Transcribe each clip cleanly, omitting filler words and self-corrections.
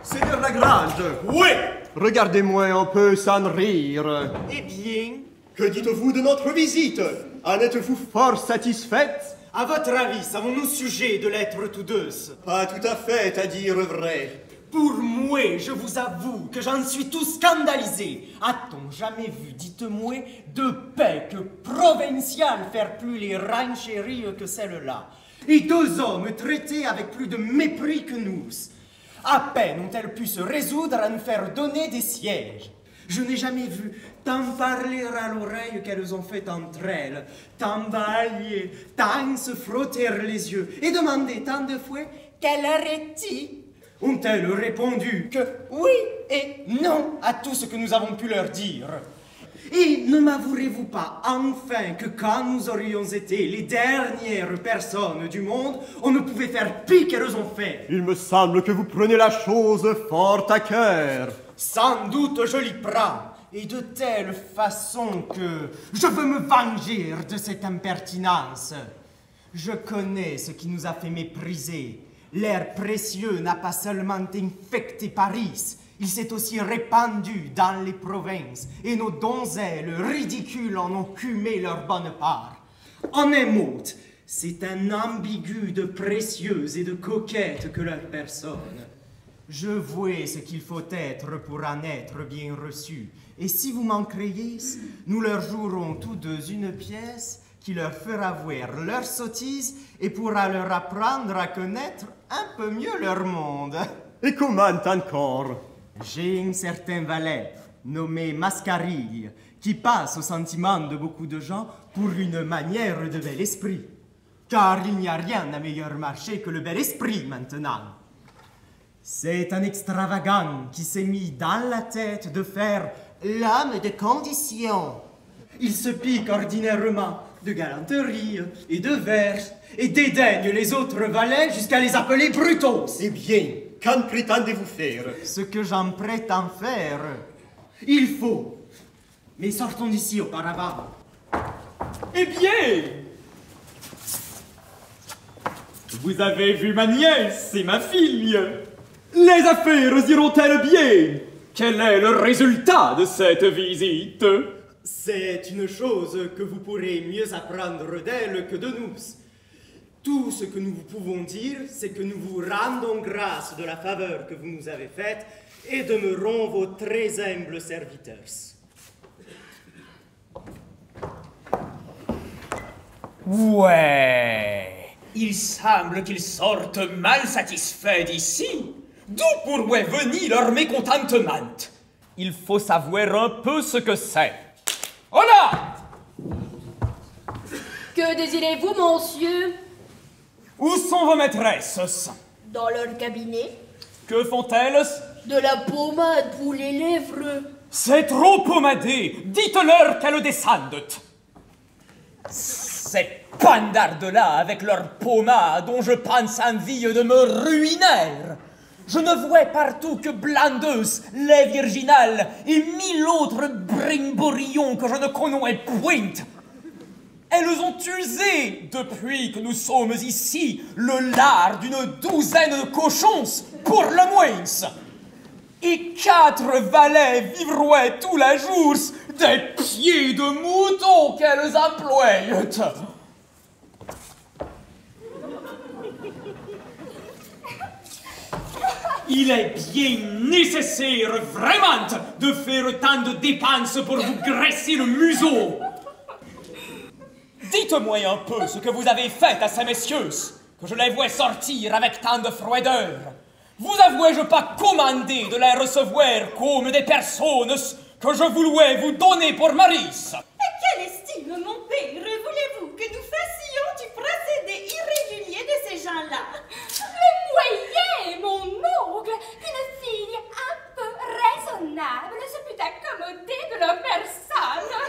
Seigneur Lagrange! Oui! Regardez-moi un peu sans rire. Eh bien, Que dites-vous de notre visite? En êtes-vous fort satisfaite? à votre avis, savons-nous sujet de l'être tous deux? Pas tout à fait, à dire vrai. Pour moi, je vous avoue que j'en suis tout scandalisé. A-t-on jamais vu, dites-moi, de paix que provinciales faire plus les rancheries que celle-là? Et deux hommes traités avec plus de mépris que nous. À peine ont-elles pu se résoudre à nous faire donner des sièges. Je n'ai jamais vu tant parler à l'oreille qu'elles ont fait entre elles, tant bailler, tant se frotter les yeux, et demander tant de fois quelle heure est-il? Ont-elles répondu que oui et non à tout ce que nous avons pu leur dire? Et ne m'avouerez-vous pas enfin que quand nous aurions été les dernières personnes du monde, on ne pouvait faire pis qu'elles ont fait? Il me semble que vous prenez la chose fort à cœur. Sans doute je l'y prends, et de telle façon que je veux me venger de cette impertinence. Je connais ce qui nous a fait mépriser. L'air précieux n'a pas seulement infecté Paris, il s'est aussi répandu dans les provinces, et nos donzelles ridicules en ont cumé leur bonne part. En un mot, c'est un ambigu de précieuses et de coquettes que leur personne. Je vois ce qu'il faut être pour en être bien reçu, et si vous m'en créez, nous leur jouerons tous deux une pièce qui leur fera voir leur sottise et pourra leur apprendre à connaître un peu mieux leur monde. Et comment encore? J'ai un certain valet, nommé Mascarille, qui passe au sentiment de beaucoup de gens pour une manière de bel esprit. Car il n'y a rien à meilleur marché que le bel esprit maintenant. C'est un extravagant qui s'est mis dans la tête de faire l'homme de condition. Il se pique ordinairement de galanterie et de vers et dédaigne les autres valets jusqu'à les appeler brutos. Eh bien, qu'en prétendez-vous faire? Ce que j'en prétends faire, il faut. Mais sortons d'ici auparavant. Eh bien, vous avez vu ma nièce et ma fille. Les affaires iront-elles bien? Quel est le résultat de cette visite? C'est une chose que vous pourrez mieux apprendre d'elle que de nous. Tout ce que nous vous pouvons dire, c'est que nous vous rendons grâce de la faveur que vous nous avez faite et demeurons vos très humbles serviteurs. Ouais, il semble qu'ils sortent mal satisfaits d'ici. D'où pourrait venir leur mécontentement? Il faut savoir un peu ce que c'est. Hola! Que désirez-vous, monsieur? Où sont vos maîtresses? Dans leur cabinet? Que font-elles? De la pommade pour les lèvres. C'est trop pommadé. Dites-leur qu'elles descendent. Ces pandardes-là, avec leur pommade, dont je pense envie de me ruiner. Je ne vois partout que Blandeuse, les Virginales et mille autres brimborions que je ne connais point. Elles ont usé, depuis que nous sommes ici, le lard d'une douzaine de cochons, pour le moins. Et 4 valets vivraient tous les jours des pieds de mouton qu'elles emploient. Il est bien nécessaire, vraiment, de faire tant de dépenses pour vous graisser le museau. Dites-moi un peu ce que vous avez fait à ces messieurs, que je les vois sortir avec tant de froideur. Vous avouez-je pas commandé de les recevoir comme des personnes que je voulais vous donner pour maris? Et quelle estime, mon père, voulez-vous que nous fassions du procédé irrégulier de ces gens-là? Le moyen, mon oncle, qu'une fille un peu raisonnable se pût accommoder de leur personne.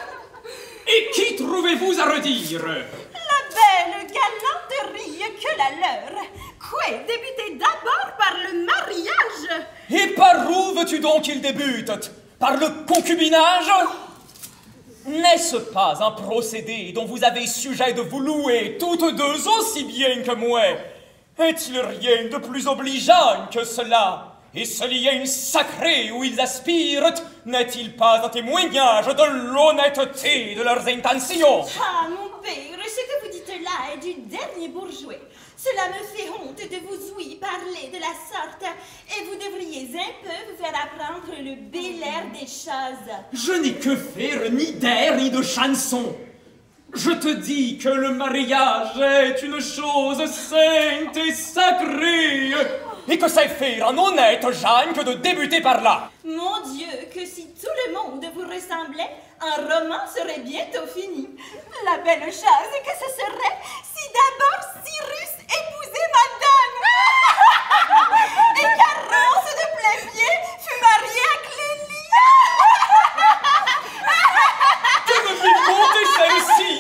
Et qui trouvez-vous à redire? La belle galanterie que la leur. Quoi, débuter d'abord par le mariage? Et par où veux-tu donc qu'il débute? Par le concubinage? N'est-ce pas un procédé dont vous avez sujet de vous louer toutes deux aussi bien que moi? Est-il rien de plus obligeant que cela? Et ce lien sacré où ils aspirent n'est-il pas un témoignage de l'honnêteté de leurs intentions? Ah, mon père, ce que vous dites là est du dernier bourgeois. Cela me fait honte de vous ouïr parler de la sorte, et vous devriez un peu vous faire apprendre le bel air des choses. Je n'ai que faire ni d'air ni de chanson. Je te dis que le mariage est une chose sainte et sacrée, et que c'est faire un honnête Jeanne que de débuter par là. Mon Dieu, que si tout le monde vous ressemblait, un roman serait bientôt fini. La belle chose que ce serait si d'abord Cyrus épousait Madame et Carence de Plévier fut mariée à Clélie. Tu me fais compter celle-ci.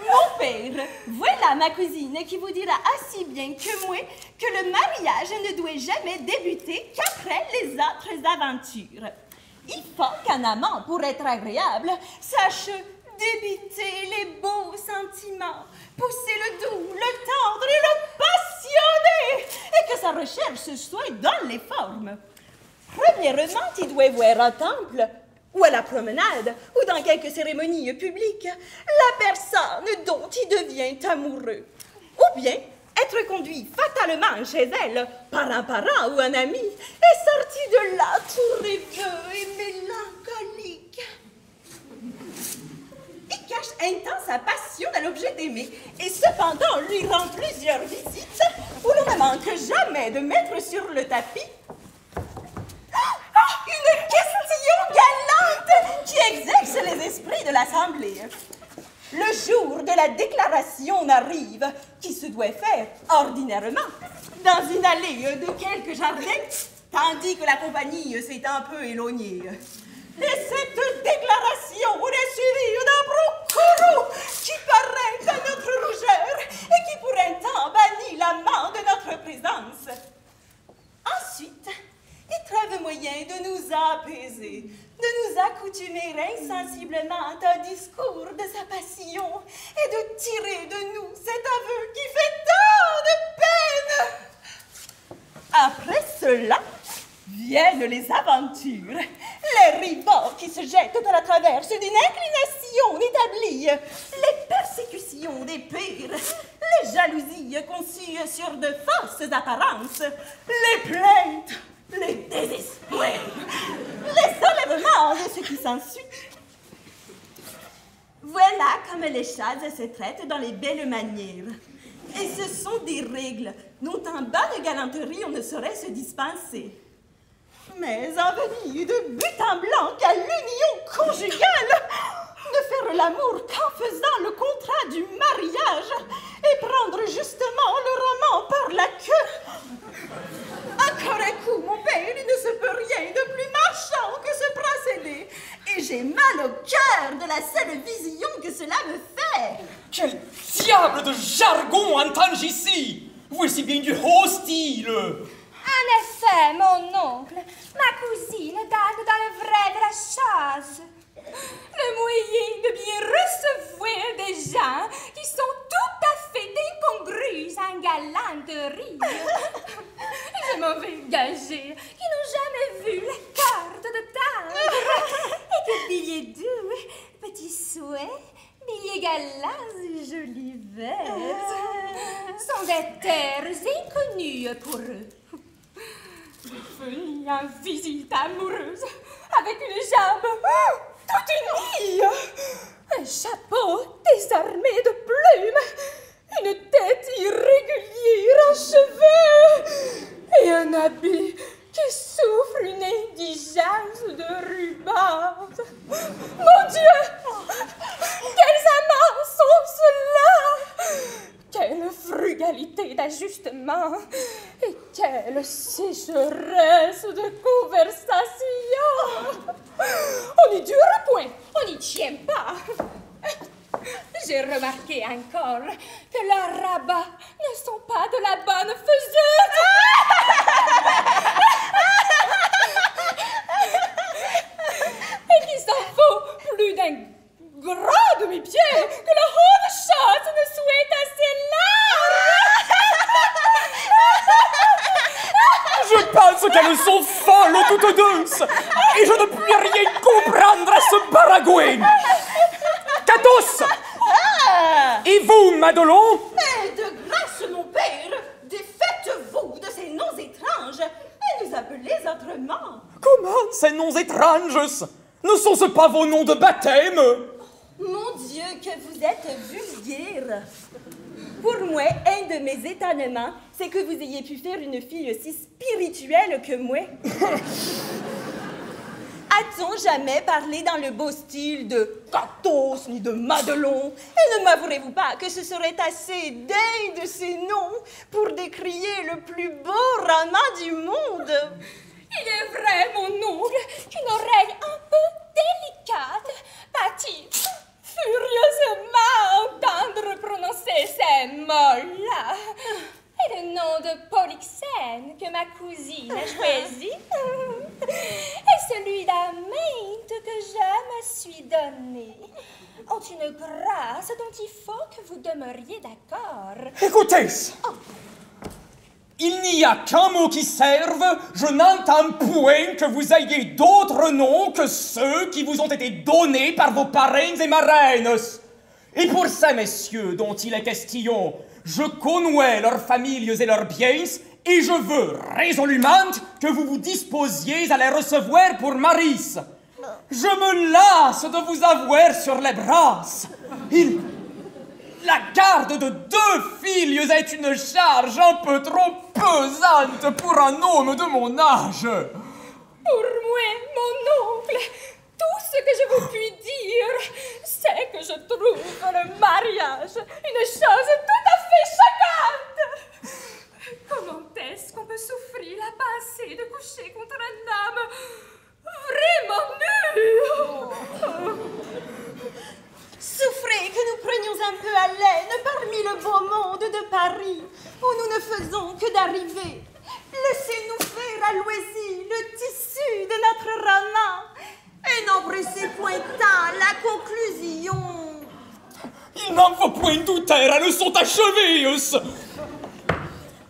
Mon père, voilà ma cousine qui vous dira aussi bien que moi que le mariage ne doit jamais débuter qu'après les autres aventures. Il faut qu'un amant, pour être agréable, sache débiter les beaux sentiments, pousser le doux, le tendre et le passionné, et que sa recherche soit dans les formes. Premièrement, il doit voir au temple, ou à la promenade, ou dans quelque cérémonie publique, la personne dont il devient amoureux. Ou bien être conduit fatalement chez elle par un parent ou un ami, et sorti de là tout rêveux et mélancolique. Il cache un temps sa passion à l'objet d'aimer, et cependant lui rend plusieurs visites où l'on ne manque jamais de mettre sur le tapis une question galante qui exerce les esprits de l'assemblée. Le jour de la déclaration arrive, qui se doit faire ordinairement dans une allée de quelques jardins, tandis que la compagnie s'est un peu éloignée. Et cette déclaration est suivie d'un broucouroux qui paraît à notre rougeur et qui pour un temps bannit l'amant de notre présence. Ensuite, il trouve moyen de nous apaiser, de nous accoutumer insensiblement à un discours de sa passion et de tirer de nous cet aveu qui fait tant de peine. Après cela, viennent les aventures, les rivaux qui se jettent à la traverse d'une inclination établie, les persécutions des pires, les jalousies conçues sur de fausses apparences, les plaintes, les désespoirs, les enlèvements de ce qui s'ensuit. Voilà comme les choses se traitent dans les belles manières. Et ce sont des règles dont en bas de galanterie on ne saurait se dispenser. Mais en venir de but en blanc à l'union conjugale, ne faire l'amour qu'en faisant le contrat du mariage et prendre justement le roman par la queue. Encore un coup, mon père, il ne se peut rien de plus marchand que ce procédé. Et j'ai mal au cœur de la seule vision que cela me fait. Quel diable de jargon entends-je ici? Voici bien du haut style. En effet, mon oncle, ma cousine donne dans le vrai de la chose. Le moyen de bien recevoir des gens qui sont tout à fait incongrus en galanterie. Je m'en vais gager qu'ils n'ont jamais vu les cartes de table. Et que billets doux, petits souhaits, billets galants et jolies bêtes sont des terres inconnues pour eux. Venir en visite amoureuse avec une jambe toute unie, un chapeau désarmé de plumes, une tête irrégulière en cheveux et un habit qui souffre une indigence de rubans. Mon Dieu, quels amants sont ceux-là! Quelle frugalité d'ajustement et quelle sécheresse de conversation! On n'y dure point, on n'y tient pas. J'ai remarqué encore que leurs rabats ne sont pas de la bonne faisette. bien gras de mes pieds que la haute chasse ne soit assez large. Je pense qu'elles sont folles toutes deux, et je ne puis rien comprendre à ce baragouin. Catos! Et vous, Madelon? Mais de grâce, mon père, défaites-vous de ces noms étranges et nous appelez autrement. Comment ces noms étranges? Ne sont-ce pas vos noms de baptême? Mon Dieu, que vous êtes vulgaire. Pour moi, un de mes étonnements, c'est que vous ayez pu faire une fille aussi spirituelle que moi. A-t-on jamais parlé dans le beau style de Catos ni de Madelon? Et ne m'avouerez-vous pas que ce serait assez digne de ces noms pour décrier le plus beau roman du monde? Il est vrai, mon oncle, qu'une oreille un peu délicate pâtit furieusement entendre prononcer ces mots-là. Et le nom de Polyxène que ma cousine a choisi est celui d'Aminte que je me suis donné. Ont une grâce dont il faut que vous demeuriez d'accord. Écoutez, il n'y a qu'un mot qui serve. Je n'entends point que vous ayez d'autres noms que ceux qui vous ont été donnés par vos parrains et marraines. Et pour ces messieurs dont il est question, je connais leurs familles et leurs biens, et je veux résolument que vous vous disposiez à les recevoir pour maris. Je me lasse de vous avoir sur les bras. La garde de 2 filles est une charge un peu trop pesante pour un homme de mon âge. Pour moi, mon oncle, tout ce que je vous puis dire, c'est que je trouve le mariage une chose tout à fait choquante. Comment est-ce qu'on peut souffrir la pensée de coucher contre un homme vraiment nu? Souffrez que nous prenions un peu haleine parmi le beau monde de Paris, où nous ne faisons que d'arriver. Laissez-nous faire à loisir le tissu de notre roman, et n'embrassez point tant la conclusion. Il n'en faut point douter, elles sont achevées.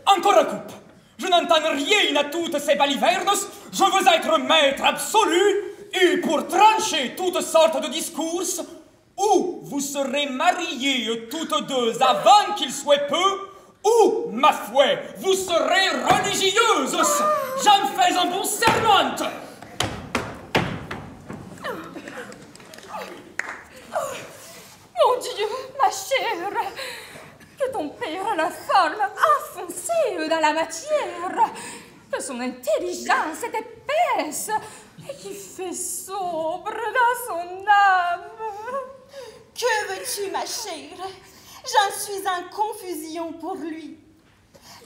Encore un coup. Je n'entends rien à toutes ces balivernes. Je veux être maître absolu, et pour trancher toutes sortes de discours, ou vous serez mariées toutes deux avant qu'il soit peu, ou, ma foi, vous serez religieuses. J'en fais un bon serment. Mon Dieu, ma chère, que ton père a la forme enfoncée dans la matière, que son intelligence est épaisse et qui fait sombre dans son âme. Que veux-tu, ma chère? J'en suis en confusion pour lui.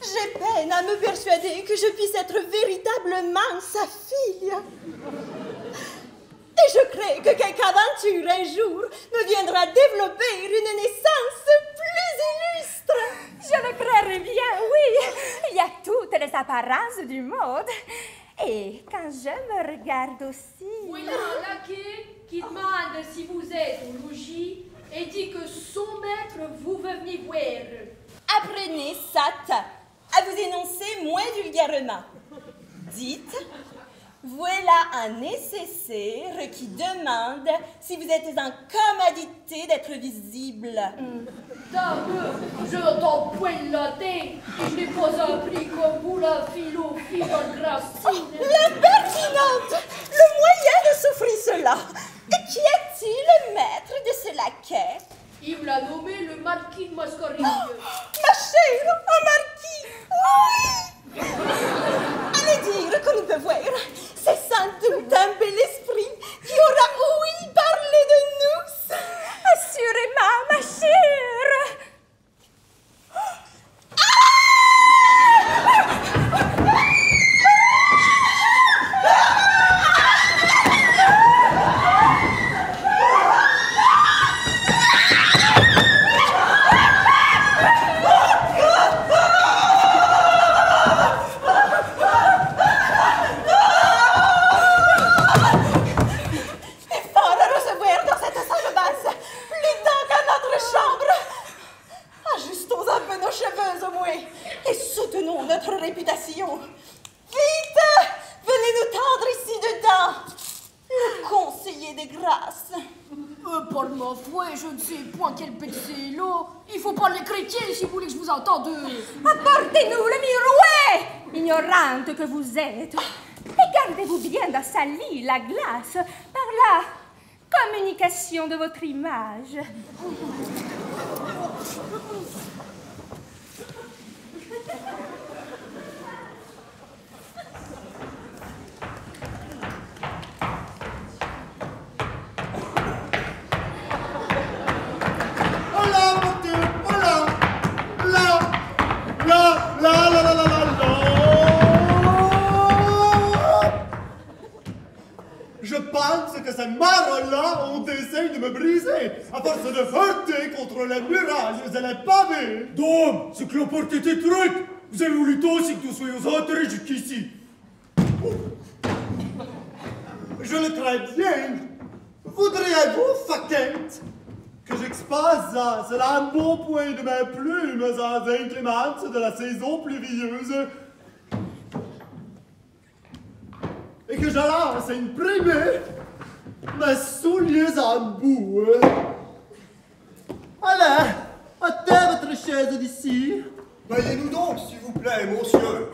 J'ai peine à me persuader que je puisse être véritablement sa fille. Et je crains que quelque aventure un jour me viendra développer une naissance plus illustre. Je le croirais bien, oui. Il y a toutes les apparences du monde. Et quand je me regarde aussi... Voilà un laquais qui demande si vous êtes au logis et dit que son maître vous veut venir voir. Apprenez, Sat, à vous énoncer moins vulgairement. Dites, voilà un nécessaire qui demande si vous êtes en commodité d'être visible. Dame, je n'entends point le latin et je n'ai pas appris comme vous la philosophie dans le Gracine. L'impertinente! Le moyen de souffrir cela. Et qui est-il le maître de ce laquais? Il me l'a nommé le marquis de Mascarille. Ma chère, un marquis! Oui! Allez dire qu'on nous peut voir. C'est sans doute un bel esprit qui aura ouï parler de nous. Assurément, ma chère. de grâce. Par ma foi, je ne sais point quel petit là. Il faut parler chrétien si vous voulez que je vous entende. Apportez-nous le miroir, ignorante que vous êtes. Et gardez-vous bien d'assalir la glace par la communication de votre image. Je pense que ces marrons-là ont essayé de me briser, à force de heurter contre les murailles et les pavés. Dom, ce cloporte était truc. Vous avez voulu aussi que nous soyons entrés jusqu'ici. Je le crains bien. Voudriez-vous, Faquette, que j'expose cela un beau point de mes plumes aux inclémences de la saison pluvieuse et que je lance imprimer mes souliers en boue? Allez, ôtez votre chaise d'ici. Veuillez-nous donc, s'il vous plaît, monsieur.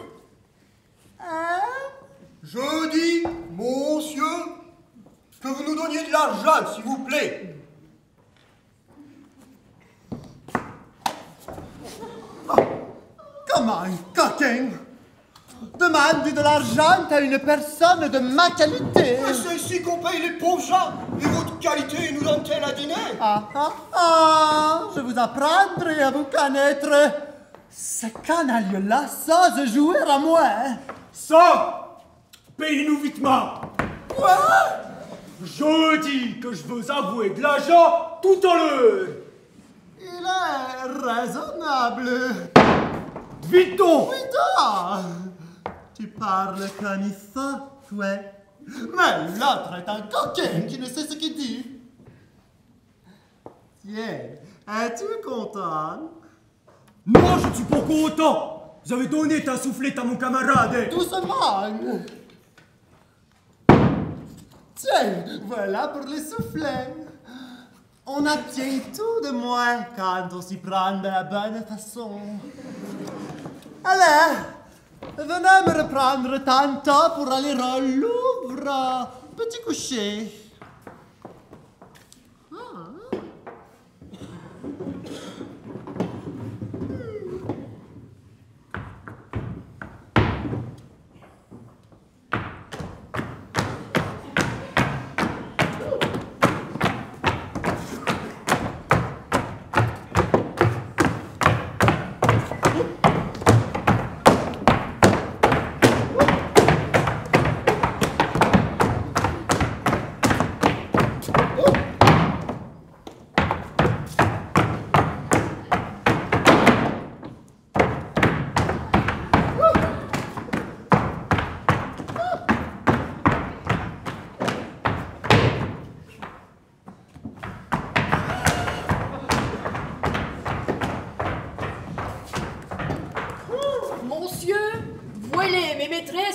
Hein? Je dis, monsieur, que vous nous donniez de l'argent, s'il vous plaît. Comment un coquin demande de l'argent à une personne de ma qualité? C'est ici qu'on paye les pauvres gens, et votre qualité nous donne-t-elle à dîner? Je vous apprendrai à vous connaître. Ce canaille-là s'ose jouer à moi. Ça, payez-nous vitement. Quoi? Je dis que je veux avouer de l'argent tout à l'heure. Il est raisonnable. Vite donc. Tu parles comme il faut, toi. Mais l'autre est un coquin qui ne sait ce qu'il dit. Tiens, es-tu content? Non, je ne suis pas content. Vous avez donné ta soufflette à mon camarade. Doucement. Tiens, voilà pour les soufflets. On obtient tout de moins quand on s'y prend de la bonne façon. Allez, venez me reprendre tantôt pour aller au Louvre. Petit coucher.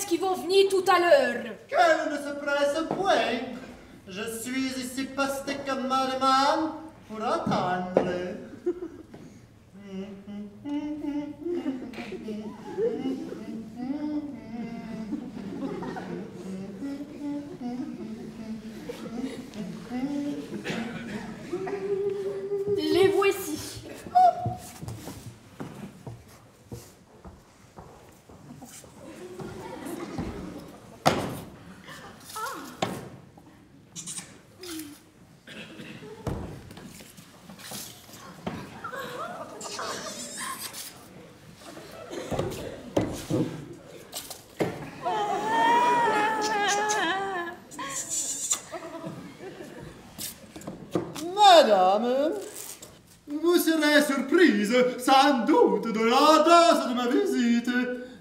Qui vont venir tout à l'heure. Qu'elle ne se presse point. Je suis ici posté comme Mariman pour attendre. Les voici. Madame, vous serez surprise, sans doute, de l'audace de ma visite.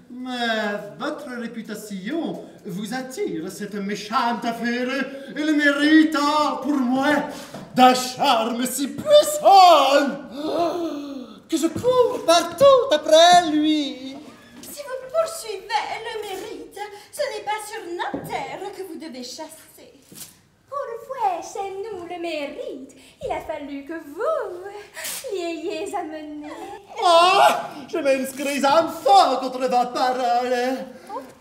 Mais votre réputation vous attire cette méchante affaire. Elle mérite pour moi d'un charme si puissant que je cours partout après lui. Si vous poursuivez le mérite, ce n'est pas sur notre terre que vous devez chasser. Pour voir chez nous le mérite, il a fallu que vous l'ayez amené. Oh, je m'inscris enfin contre vos paroles.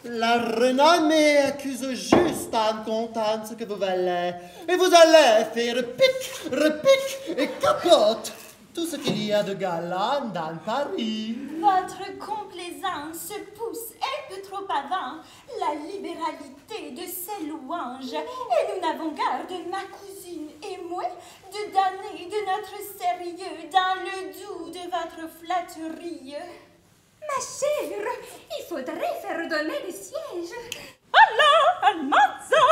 La renommée accuse juste en comptant ce que vous valez. Et vous allez faire pic, repique et capote tout ce qu'il y a de galant dans Paris. Votre complaisance pousse un peu trop avant la libéralité de ces louanges. Et nous n'avons garde, ma cousine et moi, de donner de notre sérieux dans le doux de votre flatterie. Ma chère, il faudrait faire donner des sièges. Allah, Almanza!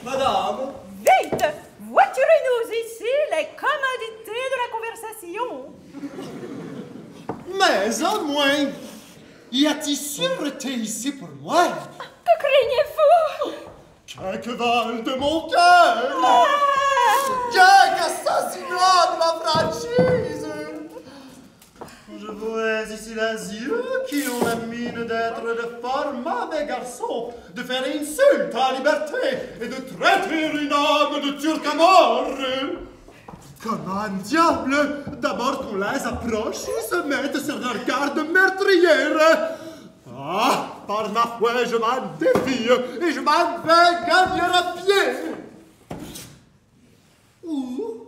Madame, Vite! Voiturez-nous ici les commodités de la conversation. Mais au moins, y a-t-il sûreté ici pour moi? Que craignez-vous? Quelque vol de mon cœur! Quelque assassinat de ma franchise! Je vois ici les yeux qui ont la mine d'être de fort mauvais garçons, de faire insulte à la liberté et de traiter une âme de turc à mort. Comment diable? D'abord qu'on les approche, ils se mettent sur leur garde meurtrière. Ah, par ma foi, je m'en défie et je m'en vais gagner à pied. Ou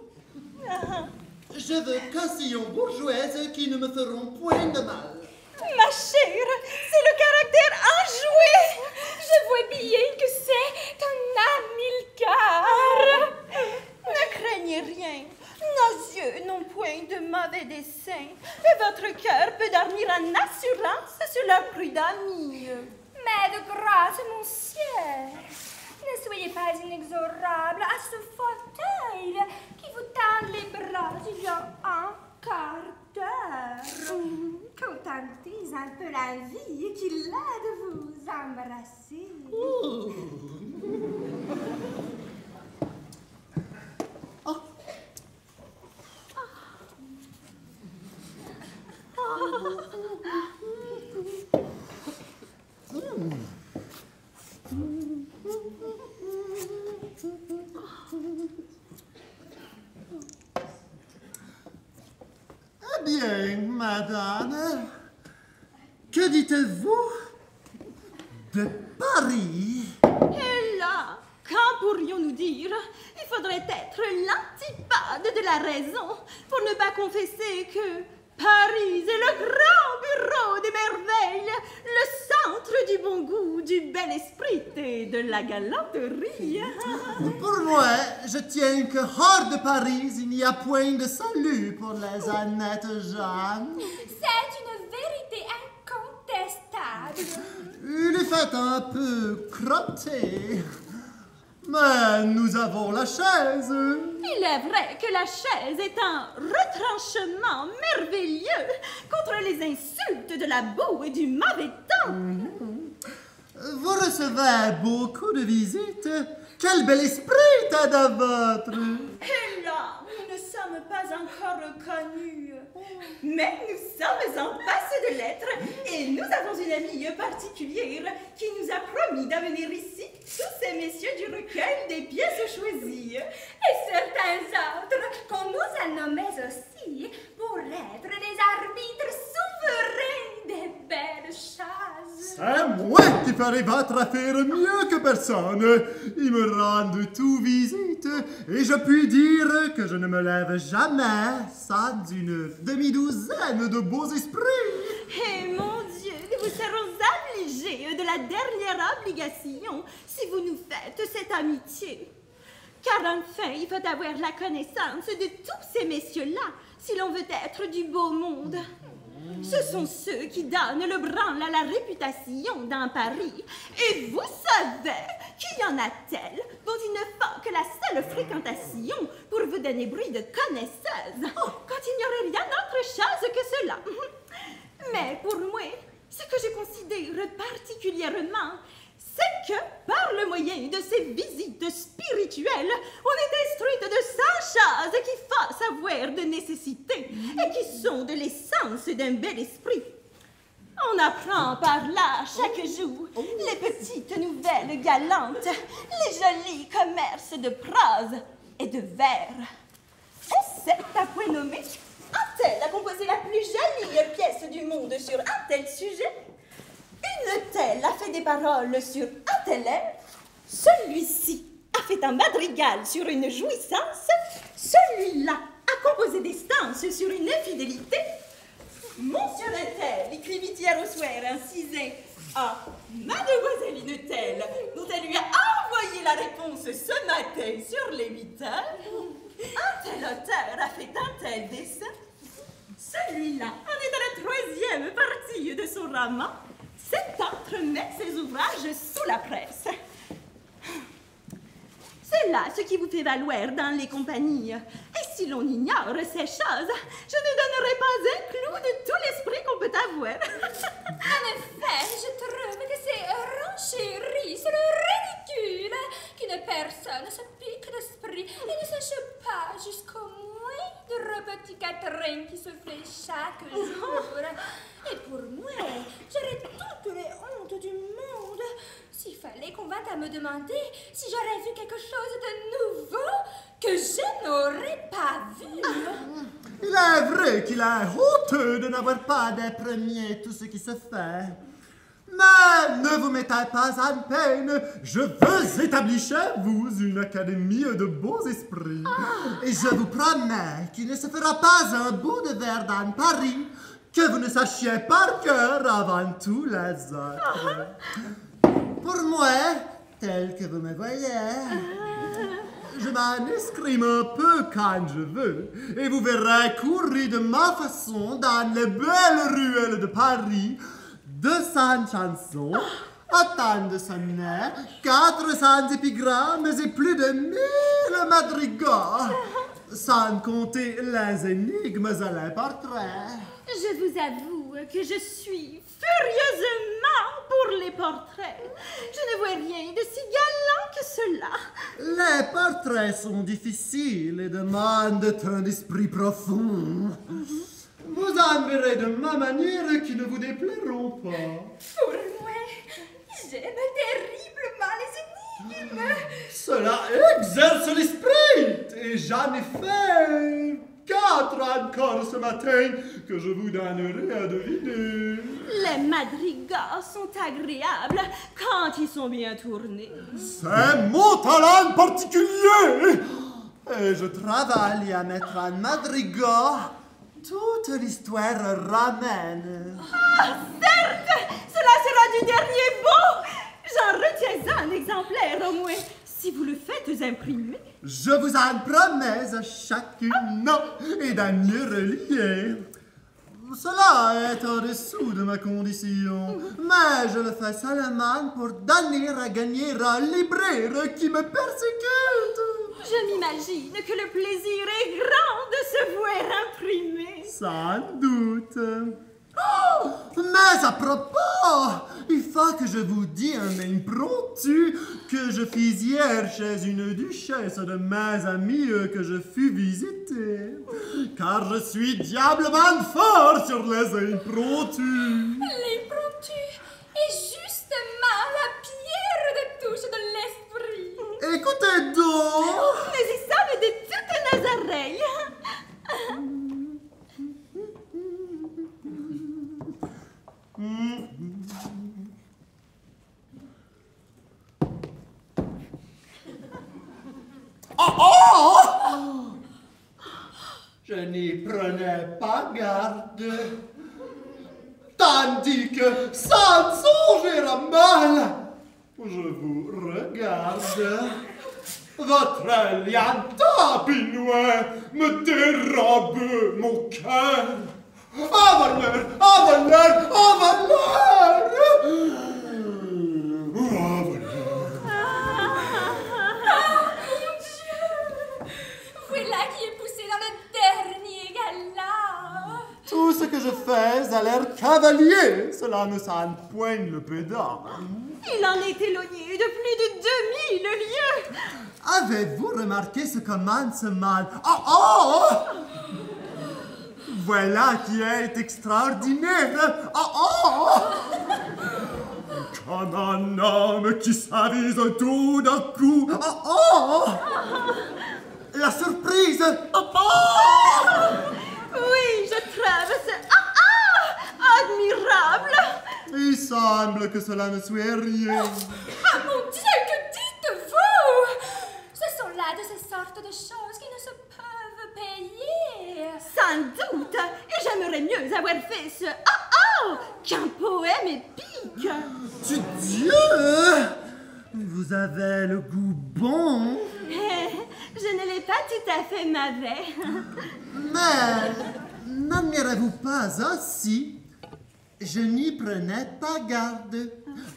je veux cassillons bourgeoises qui ne me feront point de mal. Ma chère, c'est le caractère enjoué. Je vois bien que c'est un Hamilcar. Ne craignez rien. Nos yeux n'ont point de mauvais dessein. Et votre cœur peut dormir en assurance sur leur prud'ami. Mais de grâce, monsieur, ne soyez pas inexorable à ce fauteuil qui vous tend les bras il y a un quart d'heure. Contentez un peu la vie qu'il a de vous embrasser. Eh bien, madame, que dites-vous de Paris? Et là, qu'en pourrions-nous dire? Il faudrait être l'antipode de la raison pour ne pas confesser que Paris est le grand bureau des merveilles, le centre du bon goût, du bel esprit et de la galanterie. Pour moi, je tiens que hors de Paris, il n'y a point de salut pour les honnêtes gens. C'est une vérité incontestable. Il est fait un peu crotté. Mais nous avons la chaise. Il est vrai que la chaise est un retranchement merveilleux contre les insultes de la boue et du mauvais temps. Vous recevez beaucoup de visites. Quel bel esprit est de votre. Et là, nous ne sommes pas encore connus. Mais nous sommes en passe de l'être et nous avons une amie particulière qui nous a promis d'amener ici tous ces messieurs du recueil des pièces choisies. Et certains autres qu'on nous a nommés aussi pour être les arbitres souverains des belles choses. C'est moi qui ferai votre affaire mieux que personne. Ils me rendent tout visite et je puis dire que je ne me lève jamais sans une demi-douzaine de beaux esprits. Et mon Dieu, nous vous serons obligés de la dernière obligation si vous nous faites cette amitié. Car enfin, il faut avoir la connaissance de tous ces messieurs-là si l'on veut être du beau monde. Ce sont ceux qui donnent le branle à la réputation dans Paris. Et vous savez qu'il y en a tels dont il ne faut que la seule fréquentation pour vous donner bruit de connaisseuse, quand il n'y aurait rien d'autre chose que cela. Mais pour moi, ce que je considère particulièrement, c'est que, par le moyen de ces visites spirituelles, on est instruite de 100 choses qu'il faut savoir de nécessité et qui sont de l'essence d'un bel esprit. On apprend par là chaque jour les petites nouvelles galantes, les jolis commerces de prose et de vers. Et c'est à point nommé, un tel a composé la plus jolie pièce du monde sur un tel sujet. Une telle a fait des paroles sur un tel air. Celui-ci a fait un madrigal sur une jouissance. Celui-là a composé des stances sur une infidélité. Monsieur Untel écrivit hier au soir un ciseau à Mademoiselle Untel, dont elle lui a envoyé la réponse ce matin sur les 8 heures. Un tel auteur a fait un tel dessin. Celui-là en est à la 3e partie de son roman. Cet autre met ses ouvrages sous la presse. C'est là ce qui vous fait valoir dans les compagnies. Et si l'on ignore ces choses, je ne donnerai pas un clou de tout l'esprit qu'on peut avoir. En effet, je trouve que c'est renchéri, c'est le ridicule, qu'une personne se pique d'esprit et ne sache pas jusqu'au moindre petit quatrain qui se fait chaque jour. Et pour moi, j'aurais toutes les hontes du monde s'il fallait qu'on vînt à me demander si j'aurais vu quelque chose de nouveau que je n'aurais pas vu. Il est vrai qu'il est honteux de n'avoir pas des premiers tout ce qui se fait. Mais ne vous mettez pas en peine, je veux établir chez vous une académie de beaux esprits. Et je vous promets qu'il ne se fera pas un bout de verre dans Paris que vous ne sachiez par cœur avant tous les autres. Pour moi, tel que vous me voyez, je m'en escrime un peu quand je veux, et vous verrez courir de ma façon dans les belles ruelles de Paris 200 chansons, autant de sonnets, 400 épigrammes et plus de 1000 madrigaux, sans compter les énigmes et les portraits. Je vous avoue que je suis furieusement pour les portraits. Je ne vois rien de si galant que cela. Les portraits sont difficiles et demandent un esprit profond. Vous en verrez de ma manière qui ne vous déplairont pas. Pour moi, j'aime terriblement les énigmes. Cela exerce l'esprit et j'en ai fait 4 encore ce matin que je vous donnerai à deviner. Les madrigaux sont agréables quand ils sont bien tournés. C'est mon talent particulier. Et je travaille à mettre en madrigal toute l'histoire ramène. Ah, certes, cela sera du dernier bout. J'en retiens un exemplaire au moins, si vous le faites imprimer. Je vous en promets à chacune et d'en y relier. Cela est au-dessous de ma condition, mais je le fais seulement pour donner à gagner un libraire qui me persécute. Je m'imagine que le plaisir est grand de se voir imprimé. Sans doute. Oh, mais à propos, il faut que je vous dise un impromptu que je fis hier chez une duchesse de mes amies que je fus visiter. Car je suis diablement fort sur les impromptus. L'impromptu est justement la pierre de touche de l'esprit. Écoutez donc. Nous y sommes de toutes nos oreilles. Je n'y prenais pas garde. Tandis que, sans songer à mal, je vous regarde. Votre lien tapinois me dérobe mon cœur. Avaleur, avaleur, avaleur! Voilà qui est poussé dans le dernier gala. Tout ce que je fais a l'air cavalier. Cela ne s'empoigne le pédant. Il en est éloigné de plus de 2000 lieues. Avez-vous remarqué ce commencement? Oh, oh! Voilà qui est extraordinaire. Oh! Comme un homme qui s'avise tout d'un coup. Oh! La surprise. Oh! Oui, je trouve ça admirable. Il semble que cela ne soit rien. Ah mon Dieu, que dites-vous? Ce sont là de ces sortes de choses qui ne se peuvent payer. Sans doute. Et j'aimerais mieux avoir fait ce qu'un poème épique. Dieu! Vous avez le goût bon. Je ne l'ai pas tout à fait mauvais. Mais n'admirez-vous pas aussi? Je n'y prenais pas garde.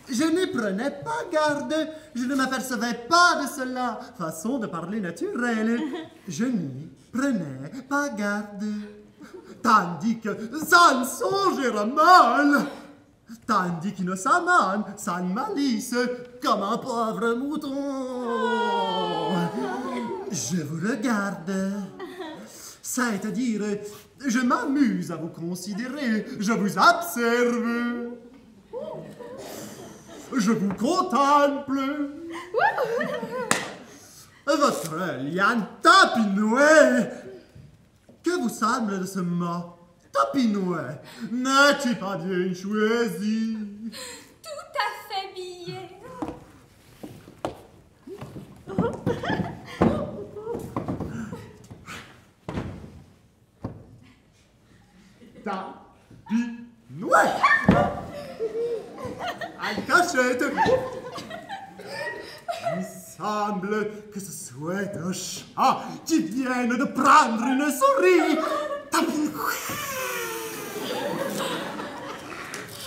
Je n'y prenais pas garde. Je ne m'apercevais pas de cela. Façon de parler naturelle. Je n'y prenais pas garde. Tandis que ça ne songera mal. Tandis qu'innocemment, sans malice, comme un pauvre mouton. Je vous regarde. C'est-à-dire, je m'amuse à vous considérer, je vous observe, je vous contemple. Votre liane tapinouée. Que vous semble de ce mot? Tapinouée, n'as-tu pas bien choisi? Tout à fait billet. Tapinouée. À cachette. Il semble que ce soit un chat qui vienne de prendre une souris. Tapinouée.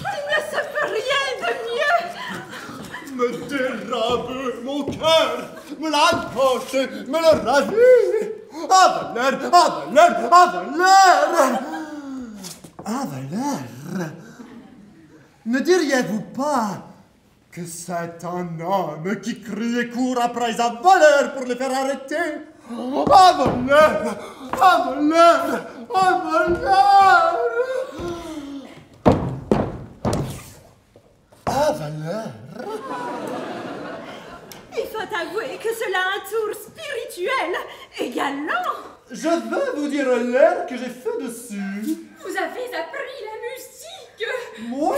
Il ne se peut rien de mieux. Me dérobe mon cœur, me l'empoche, me le ravit. Avalère, avalère, avalère. Avalère. Ne diriez-vous pas que c'est un homme qui crie et court après un voleur pour le faire arrêter? Avalère, avalère, avalère. Avalère. Il faut avouer que cela a un tour spirituel et galant. Je veux vous dire l'air que j'ai fait dessus. Vous avez appris la musique. Moi?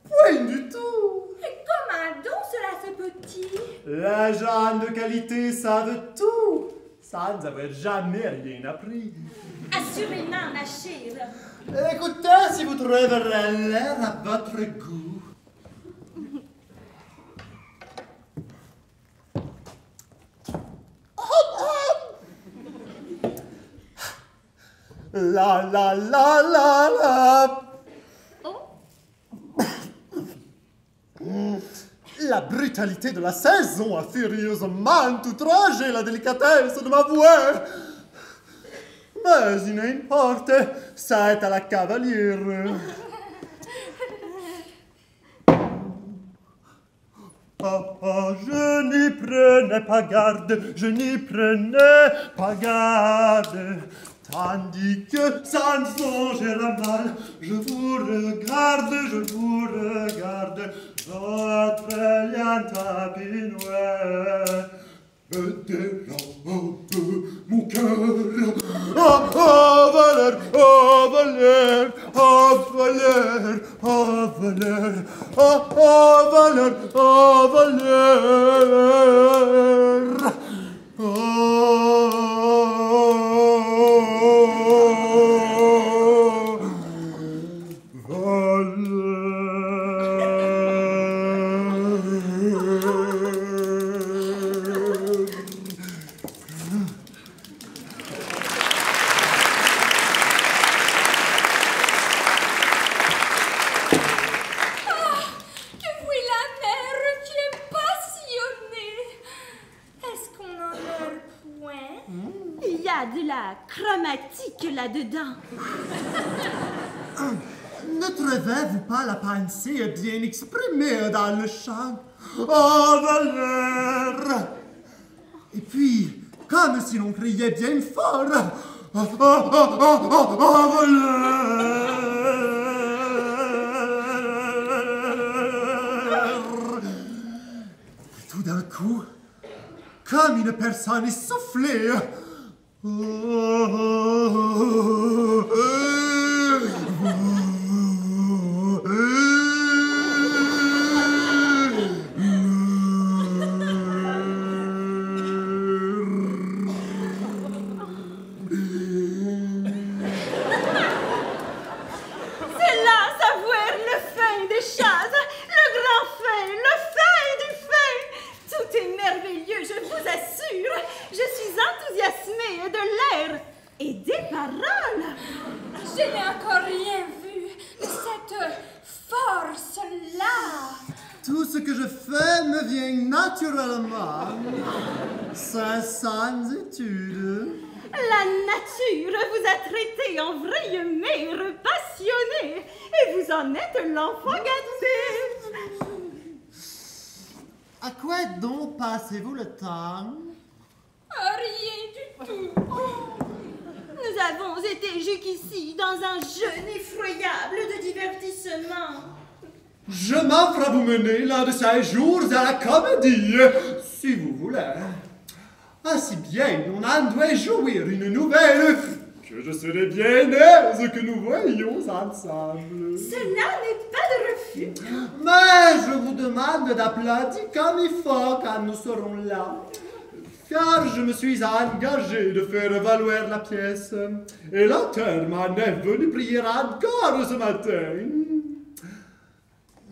Point du tout. Et comment donc cela se peut-il? Les gens de qualité savent tout, sans avoir jamais rien appris. Assurément, ma chère. Écoutez si vous trouverez l'air à votre goût. La la la la la. La brutalité de la saison a furieusement outragé la délicatesse de ma voix. Mais il n'importe, c'est à la cavalière. Papa, je n'y prenais pas garde, je n'y prenais pas garde. Tandis que sans songer à mal, je vous regarde, votre lien tapinouée me dérobe mon cœur. Oh, Valère, oh, Valère, oh, Valère, oh, Valère, oh, Valère, oh, Valère, là-dedans. Ne trouvez-vous pas la pensée bien exprimée dans le chant? Oh, Valère! Et puis, comme si l'on criait bien fort, Tout d'un coup, comme une personne essoufflée, Je n'ai encore rien vu de cette force-là. Tout ce que je fais me vient naturellement, sans étude. La nature vous a traité en vraie mère passionnée, et vous en êtes l'enfant gâté. À quoi donc passez-vous le temps? Rien du tout. Nous avons été jusqu'ici dans un jeûne effroyable de divertissement. Je m'offre à vous mener l'un de ces jours à la comédie, si vous voulez. Ainsi bien, on en doit jouir une nouvelle que je serai bien aise que nous voyions ensemble. Cela n'est pas de refus. Mais je vous demande d'applaudir comme il faut quand nous serons là. Car je me suis engagé de faire valoir la pièce. Et l'auteur m'en est venu prier encore ce matin.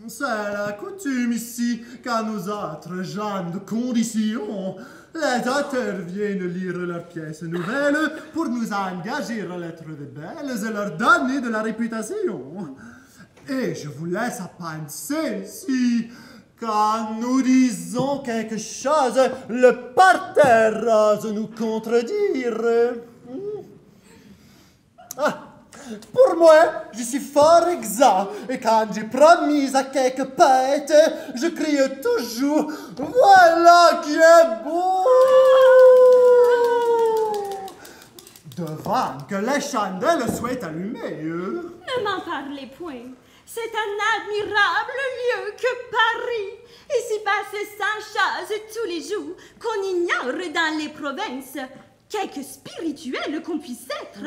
C'est la coutume ici, quand nous autres gens de condition, les auteurs viennent lire leurs pièces nouvelles pour nous engager à l'être de belles et leur donner de la réputation. Et je vous laisse à penser si, quand nous disons quelque chose, le parterre ose nous contredire. Pour moi, je suis fort exact, et quand j'ai promis à quelque poète, je crie toujours « Voilà qui est beau !» Devant que les chandelles soient allumées. Ne m'en parlez point. C'est un admirable lieu que Paris. Ici passent 100 choses tous les jours qu'on ignore dans les provinces. Quelque spirituel qu'on puisse être.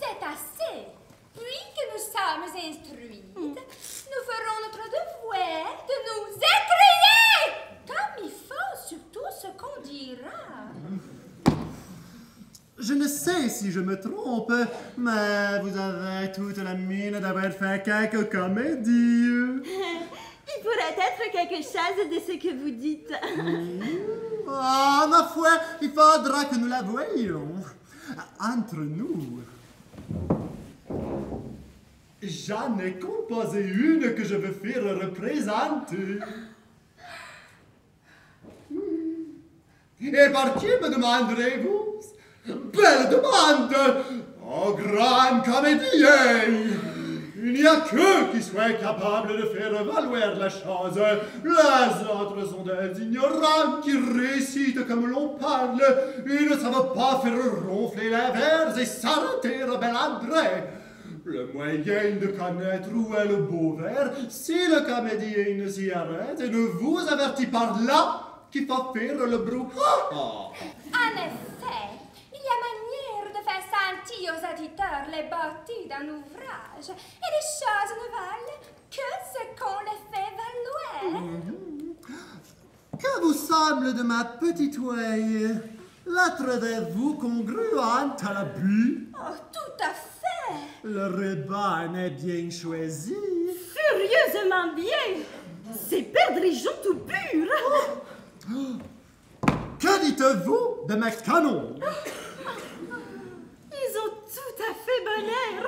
C'est assez. Puisque nous sommes instruites, nous ferons notre devoir de nous écrier comme il faut sur tout ce qu'on dira. Je ne sais si je me trompe, mais vous avez toute la mine d'avoir fait quelques comédies. Il pourrait être quelque chose de ce que vous dites. Ah, ma foi, il faudra que nous la voyions. Entre nous, j'en ai composé une que je veux faire représenter. Et par qui me demanderez-vous? Belle demande! Oh, grand comédien! Il n'y a qu'eux qui soient capables de faire valoir la chose. Les autres sont des ignorants qui récitent comme l'on parle. Ils ne savent pas faire ronfler les vers et s'arrêter à bel André. Le moyen de connaître où est le beau vers, si le comédien ne s'y arrête et ne vous avertit par là qu'il faut faire le brouhaha. En effet, il y a manière de faire sentir aux auditeurs les beautés d'un ouvrage, et les choses ne valent que ce qu'on les fait valoir. Que vous semble de ma petite oeille? La trouvez-vous congruente à la but? Oh, tout à fait. Le ruban est bien choisi. Furieusement bien. C'est Perdrixon tout pur. Que dites-vous de mes canons? Ils ont tout à fait bon air.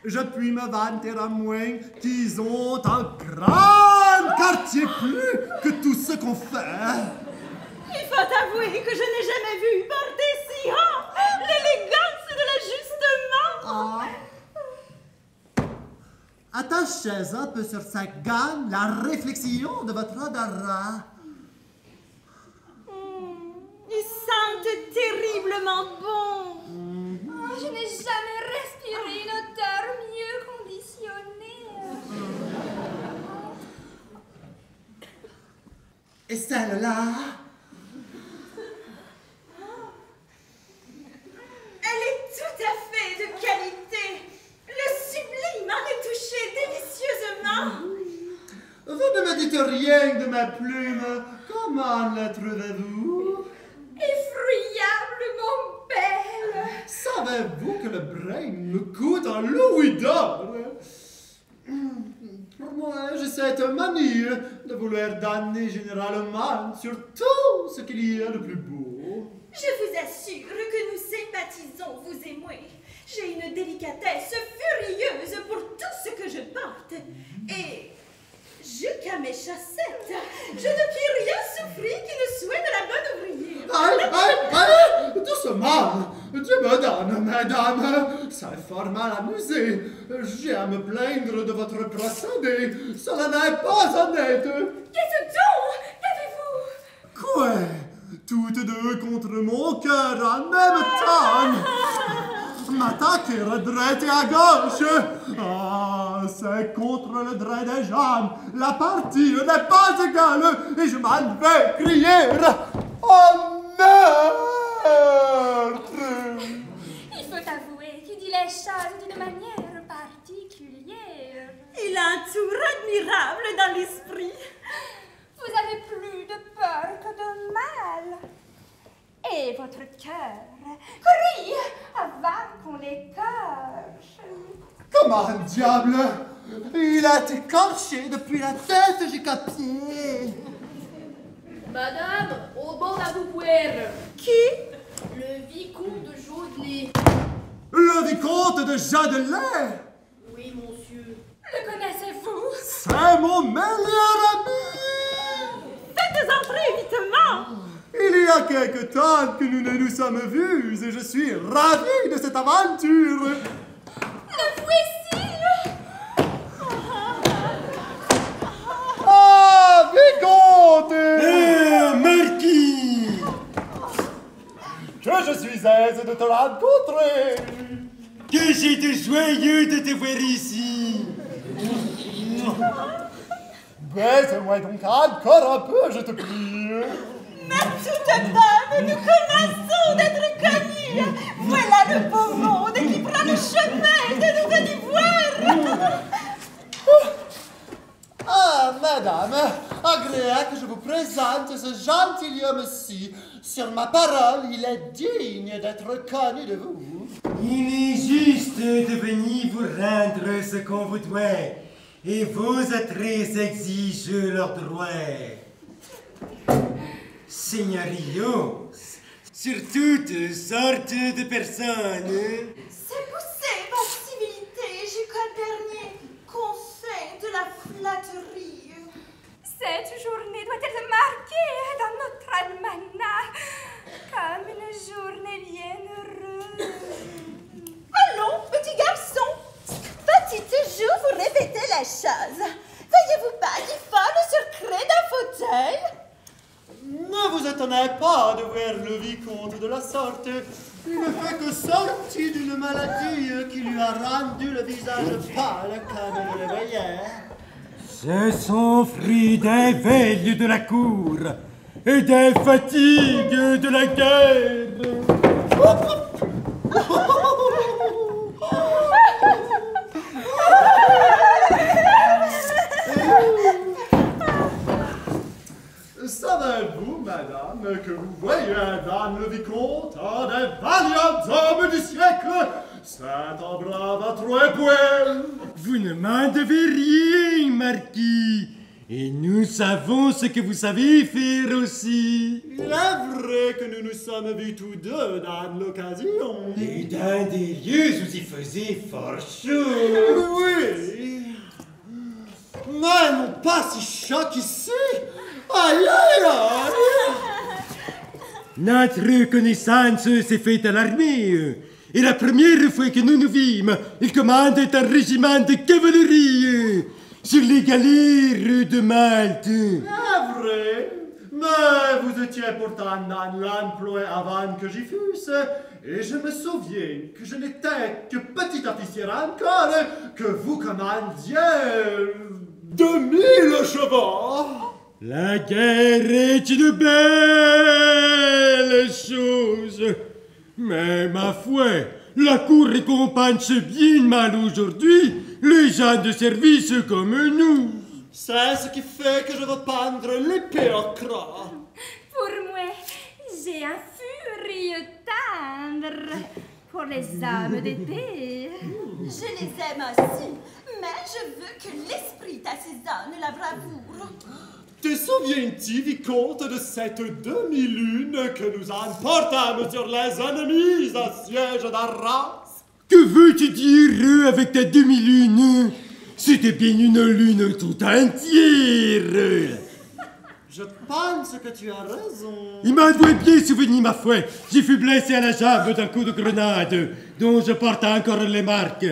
Je puis me vanter à moins qu'ils ont un grand quartier plus que tout ce qu'on fait. Il faut avouer que je n'ai jamais vu porter si haut l'élégance de l'ajustement. Attachez un peu sur sa gamme la réflexion de votre odorat. Ils sentent terriblement bon. Je n'ai celle-là? Elle est tout à fait de qualité. Le sublime en est touché délicieusement. Vous ne me dites rien de ma plume. Comment la trouvez-vous? Effroyablement belle. Savez-vous que le brin me coûte un louis d'or? Pour moi, j'ai cette manie de vouloir donner généralement sur tout ce qu'il y a de plus beau. Je vous assure que nous sympathisons, vous et moi. J'ai une délicatesse furieuse pour tout ce que je porte. Et jusqu'à mes chaussettes, je ne puis rien souffrir qui ne soit de la bonne ouvrière. Aïe, doucement. Dieu me donne, madame. C'est fort mal amusé. J'ai à me plaindre de votre procédé. Cela n'est pas honnête. Qu'est-ce donc? Qu'avez-vous? Quoi? Toutes deux contre mon cœur en même temps. M'attaquer à droite et à gauche. Ah, c'est contre le droit des jambes. La partie n'est pas égale et je m'en vais crier. Oh meurtre! Il faut avouer qu'il dit les choses d'une manière particulière. Il a un tour admirable dans l'esprit. Vous avez plus de peur que de mal. Et votre cœur crie avant qu'on l'écorche. Comment diable? Il a été écorché depuis la tête jusqu'à pied. Madame, on demande à vous boire. Qui? Le vicomte de Jodelet. Le vicomte de Jodelet? Oui, monsieur. Le connaissez-vous? C'est mon meilleur ami! Faites entrer vitement! Il y a quelque temps que nous ne nous sommes vus et je suis ravi de cette aventure. Le voici! Ah, vicomte! Marquis! Que je suis aise de te rencontrer! Que j'étais joyeux de te voir ici! Baise-moi donc encore un peu, je te prie. Mais tout de même, nous commençons d'être connus. Voilà le beau monde qui prend le chemin de nous venir voir. Ah, madame, agréable que je vous présente ce gentilhomme-ci. Sur ma parole, il est digne d'être connu de vous. Il est juste de venir vous rendre ce qu'on vous doit, et vos attraits exigent leurs droits. Seigneuriaux, sur toutes sortes de personnes. C'est poussé, votre civilité, jusqu'au dernier conseil de la flatterie. Cette journée doit être marquée dans notre almanach comme une journée bien heureuse. Allons, petit garçon, va-t-il toujours vous répéter les choses? Voyez-vous pas qu'il faut le secret d'un fauteuil? Ne vous étonnez pas de voir le vicomte de la sorte. Il ne fait que sortir d'une maladie qui lui a rendu le visage pâle comme vous le voyez. Ce sont fruits des veilles de la cour et des fatigues de la guerre. Savez-vous, madame, que vous voyez dans le vicomte un des valiants hommes du siècle? C'est un brave à trois poils. Vous ne m'en devez rien, marquis. Et nous savons ce que vous savez faire aussi. Il est vrai que nous nous sommes vus tous deux dans l'occasion. Et dans des lieux où il faisait fort chaud. Oui. Mais non pas si chaud qu'ici. Aïe, aïe, aïe. Notre connaissance s'est faite à l'armée. Et la première fois que nous nous vîmes, il commandait un régiment de cavalerie sur les galères de Malte. C'est vrai. Mais vous étiez pourtant dans l'emploi avant que j'y fusse. Et je me souviens que je n'étais que petit officier encore, que vous commandiez 2000 chevaux. La guerre est une belle chose. Mais ma foi, la cour récompense bien mal aujourd'hui les gens de service comme nous. C'est ce qui fait que je veux pendre l'épée au croc. Pour moi, j'ai un furieux timbre pour les hommes d'épée. Je les aime aussi, mais je veux que l'esprit assaisonne la bravoure. Te souviens-tu, vicomte, de cette demi-lune que nous emportâmes sur les ennemis au siège d'Arras? Que veux-tu dire avec ta demi-lune? C'était bien une lune tout entière. Je pense que tu as raison. Il m'en doit bien souvenir, ma foi. J'ai fut blessé à la jambe d'un coup de grenade, dont je porte encore les marques.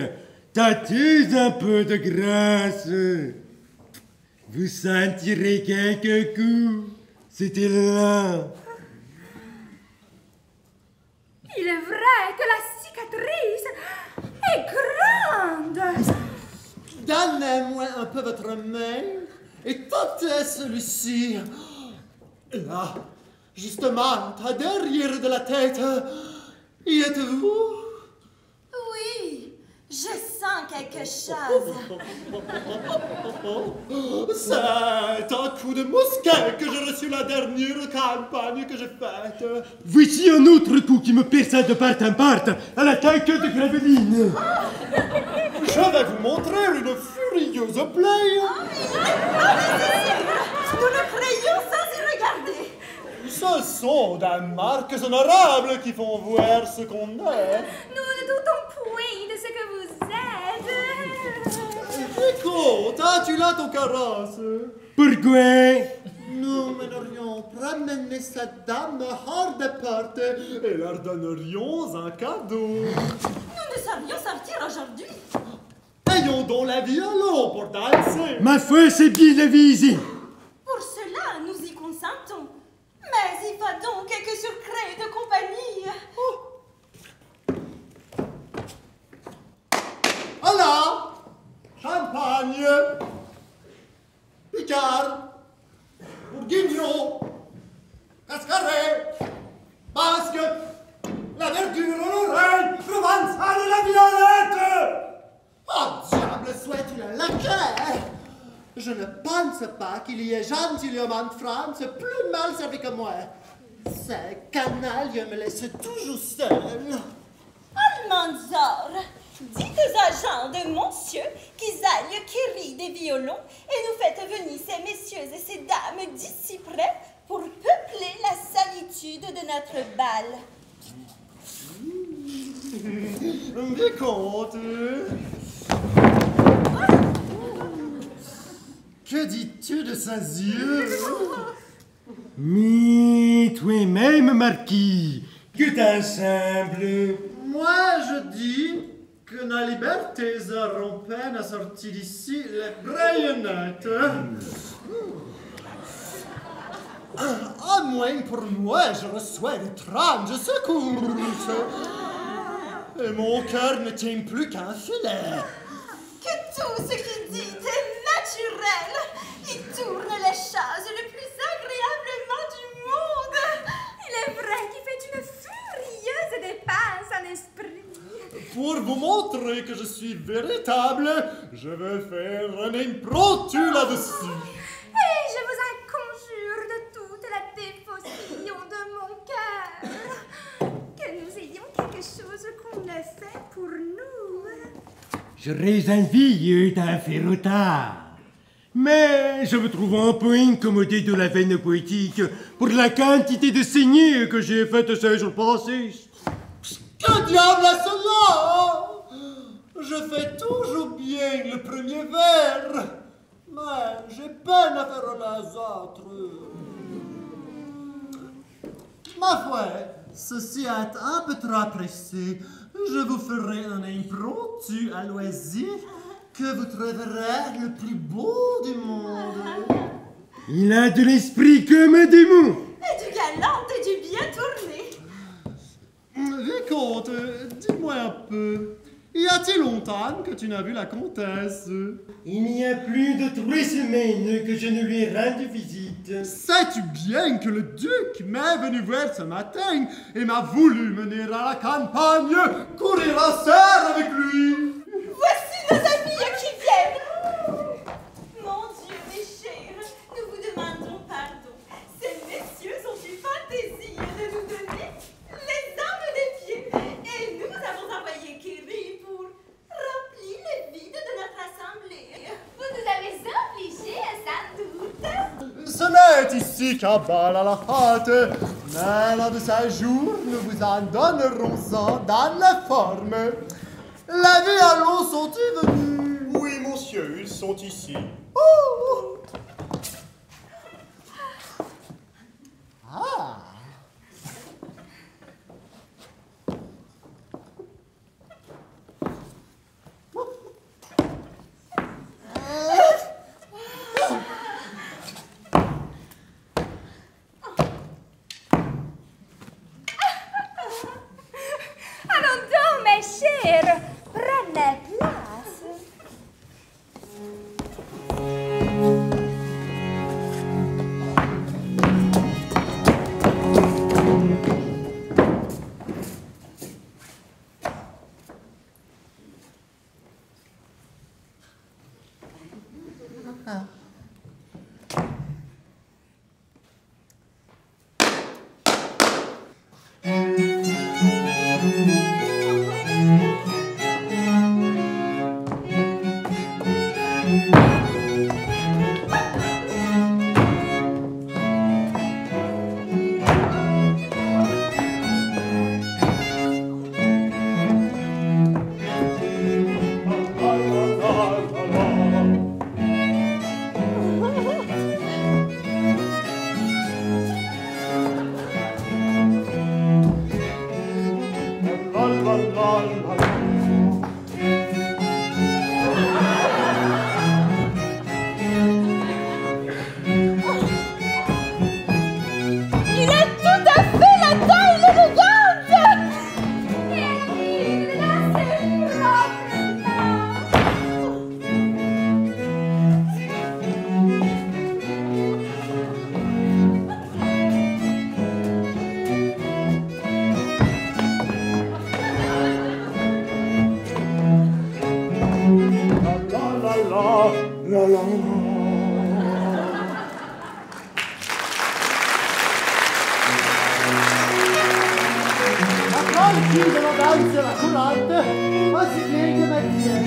T'as-tu un peu de grâce? Vous sentirez quelques coups. C'était là. Il est vrai que la cicatrice est grande. Donnez-moi un peu votre main et tentez celui-ci. Là, justement, à derrière de la tête. Y êtes-vous? Oui, je sens quelque chose. C'est un coup de mousquet que j'ai reçu la dernière campagne que j'ai faite. Voici un autre coup qui me perça de part en part à l'attaque de Graveline. Je vais vous montrer une furieuse plaie. Nous le crayons sans y regarder. Ce sont des marques honorables qui font voir ce qu'on est. Nous ne doutons point de ce que vous êtes. Écoute, as-tu là ton carrosse? Pourquoi? Nous mènerions promener cette dame hors de porte et leur donnerions un cadeau. Nous ne saurions sortir aujourd'hui. Ayons donc la violon pour danser. Ma foi, c'est bien avisé. Pour cela, nous y consentons. Mais il faut donc quelques secrets de compagnie. Alors, champagne, Picard, Bourguignon, Cascaret, Basque, la verdure, l'oreille, Provençal et la violette. Oh, diable, soit-il un laquais? Je ne pense pas qu'il y ait gentilhomme en France plus mal servi que moi. Ces canailles me laissent toujours seul. Almanzor, dites aux agents de monsieur qu'ils aillent quérir des violons et nous faites venir ces messieurs et ces dames d'ici près pour peupler la solitude de notre bal. Vicomte. Que dis-tu de ces yeux? Mais toi-même, marquis, que t'ensemble? Moi, je dis que nos libertés auront peine à sortir d'ici les baïonnettes. À moins pour moi, je reçois d'étranges secousses. Et mon cœur ne tient plus qu'un filet. Que tout ce qu'il dit est naturel. Il tourne les choses le plus agréablement du monde. Il est vrai qu'il fait une furieuse dépense en esprit. Pour vous montrer que je suis véritable, je vais faire un impromptu là-dessus. Et je vous en conjure de toute la dévotion de mon cœur, que nous ayons quelque chose qu'on ne fait pour nous. J'aurais envie d'en faire autant. Mais je me trouve un peu incommodé de la veine poétique pour la quantité de saignées que j'ai faites ces jours passés. Que diable est cela? Je fais toujours bien le premier vers, mais j'ai peine à faire les autres. Ma foi, ceci est un peu trop pressé. Je vous ferai un impromptu à loisir que vous trouverez le plus beau du monde. Il a de l'esprit comme un démon. Et du galant et du bien tourné. Vicomte, dis-moi un peu, y a-t-il longtemps que tu n'as vu la comtesse? Il y a plus de 3 semaines que je ne lui ai rendu visite. dites? Sais-tu bien que le duc m'est venu voir ce matin et m'a voulu mener à la campagne, courir la serre avec lui? Voici nos amis qui viennent. Mon Dieu, mes chers, nous vous demandons pardon. Ces messieurs ont eu fantaisie de nous donner les armes des pieds et nous avons envoyé Kéry pour remplir le vide de notre assemblée. Vous nous avez obligés, sans doute. Ce n'est ici qu'un bal à la hâte, mais l'un de ces jours, nous vous en donnerons ça dans la forme. Les violons sont-ils venus? Oui, monsieur, ils sont ici. Oh! Ah! Allons donc, mes chers, prenez place. Il a tout à fait la taille élégante. Et là, c'est propre. Tranquille de la danse la courante, aussi bien que Mathieu.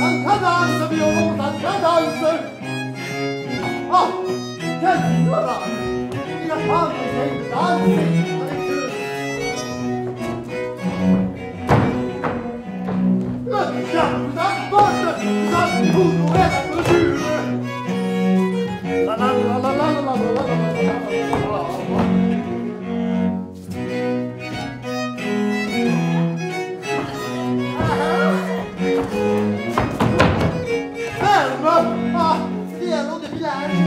En cadence, violon, en cadence. Ah, quelle ignorance! Il n'y a pas besoin de danser avec eux. Le diable vous emporte, vous n'aurez la mesure. La la la la la la la la la la. Ferme! Ah, cielo de village!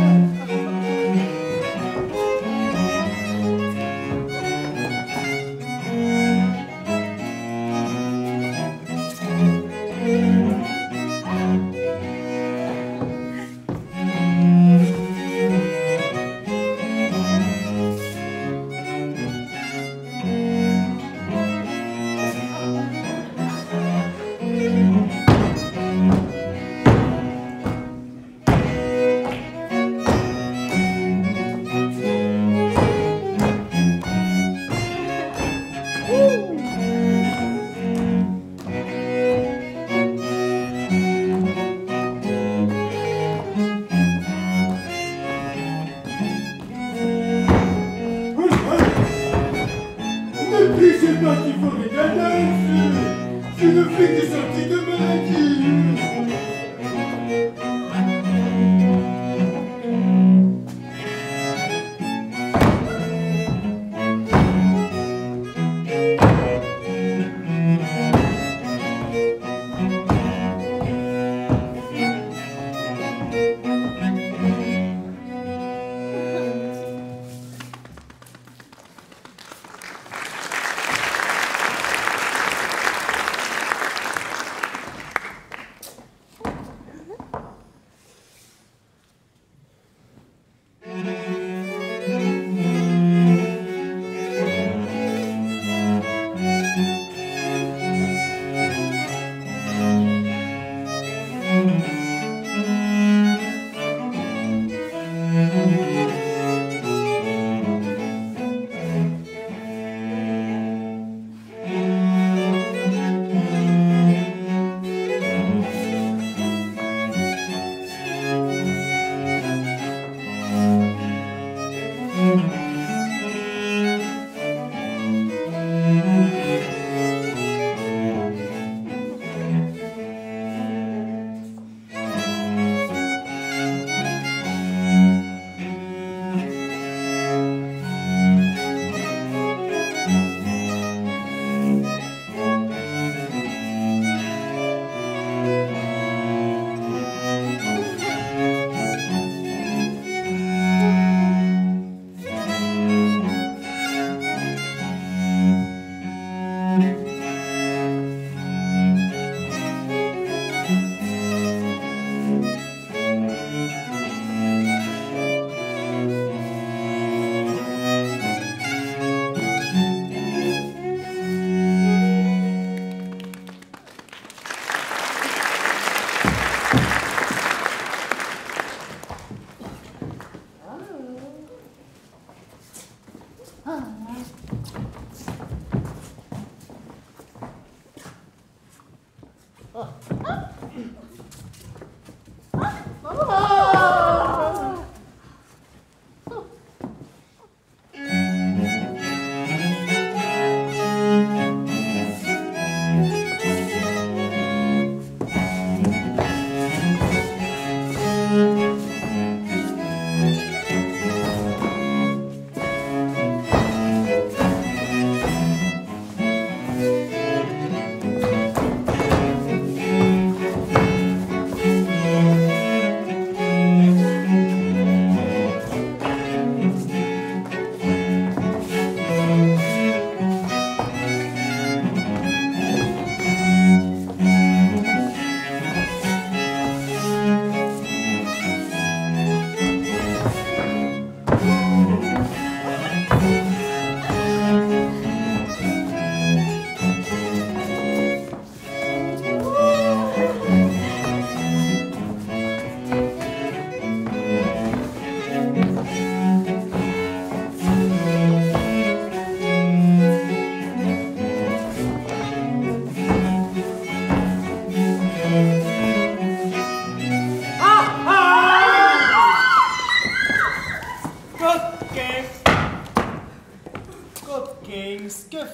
Je ne fais que sortir de maladie.